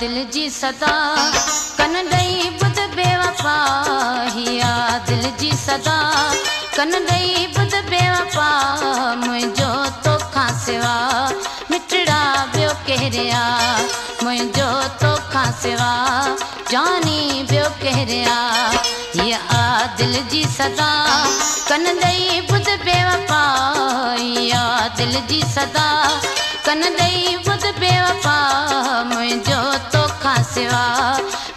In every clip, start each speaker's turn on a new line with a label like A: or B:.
A: दिल जी सदा कन ॾेई ॿुध बेवफा हिया दिल जी सदा कन ॾेई ॿुध बेवफा मुंहिंजो तोखां सिवा मिठड़ा ॿियो केरु आहे मुंहिंजो तोखां सिवा जानी ॿियो केरु आहे हिया दिल जी सदा कन ॾेई ॿुध बेवफा हिया दिल जी सदा कन ॾेई ॿुध बेवफा मुंहिंजो तोखां सिवा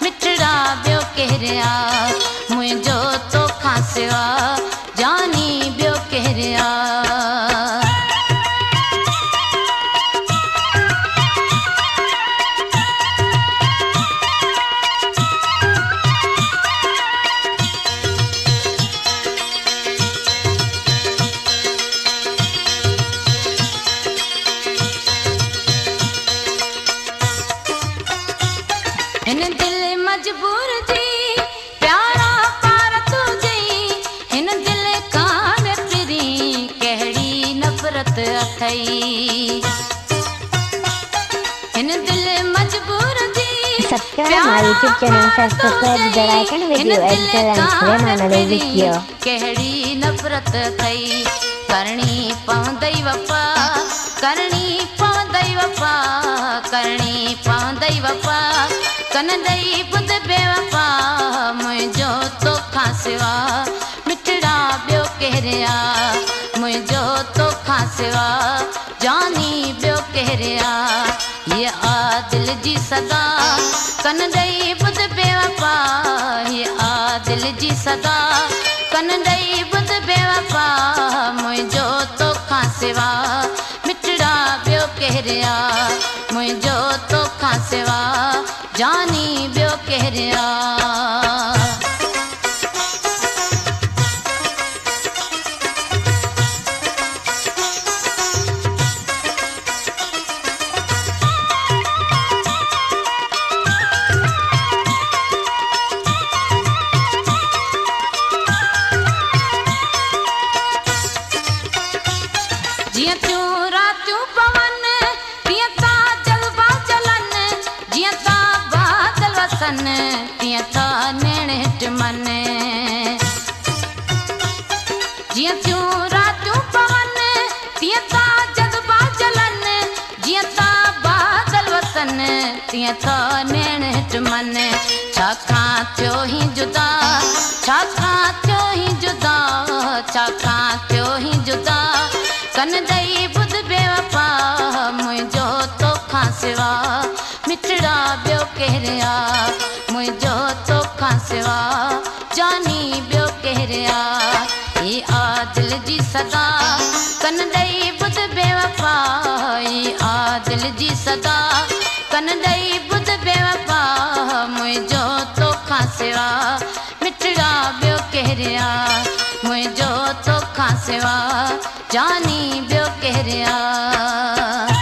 A: मिठड़ा ॿियो केरु आहे मुंहिंजो तोखां सिवा जानी ॿियो केरु आहे हिन दिल मजबूर जी प्यारा पार तुझी हिन दिल कान फिरी कहिड़ी नफ़रत अथई हिन दिल मजबूर जी
B: Subscribe my YouTube channel, subscribe the icon video, editor and frame another video.
A: कहिड़ी नफ़रत अथई करणी पवंदई वफ़ा करणी पवंदई वफ़ा करणी पवंदई वफ़ा कन ॾेई ॿुध बेवफा मुंहिंजो तोखां सिवा मिठड़ा ॿियो केरु आहे मुंहिंजो तोखां सिवा जानी ॿियो केरु आहे हिया दिल जी सदा कन ॾेई ॿुध बेवफा हिया दिल जी सदा कन ॾेई ॿुध बेवफा मुंहिंजो तोखां सिवा मिठड़ा ॿियो केरु आहे मुंहिंजो तोखां सिवा जानी ॿियो केरु आहे जियां तूं रातियूं पवन तीअं ता जलवा जलन जियां ता बादल वसन तीअं ता नेण हिट मन जियां तूं रातियूं पवन तीअं ता जलवा जलन जियां ता बादल वसन तीअं ता नेण हिट मन छाकां थियो ही जुदा छाकां थियो ही जुदा छाकां थियो ही जुदा कन ॾेई ॿुध बेवफा मुंहिंजो तोखां सिवा मिठड़ा ॿियो केरु आहे मुंहिंजो तोखां सिवा जानी ॿियो केरु आहे हिया दिल जी सदा कन ॾेई ॿुध बेवफा हिया दिल जी सदा कन ॾेई ॿुध बेवफा मुंहिंजो तोखां सिवा मिठड़ा ॿियो केरु आहे मुंहिंजो तोखां सिवा जानी ॿियो केरु आहे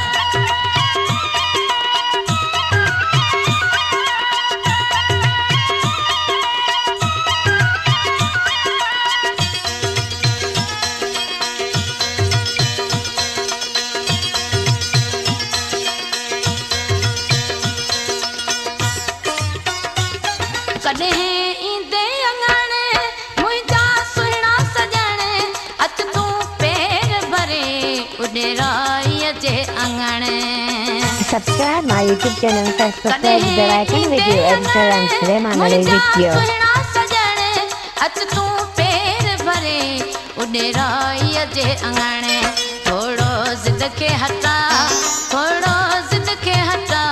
A: कॾहिं ईंदे अङण मुंहिंजा सुहिणा सॼण अच तूं पेर भरे उॾेराईअ जे अङण
B: Subscribe my YouTube channel, subscribe the icon video, editor and frame another video.
A: सुहिणा सॼण अच तूं पेर भरे उॾेराईअ जे अङण थोरो ज़िद खे हटा थोरो ज़िद खे हटा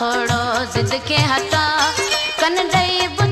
A: थोरो ज़िद खे हटा कन ॾेई ॿुध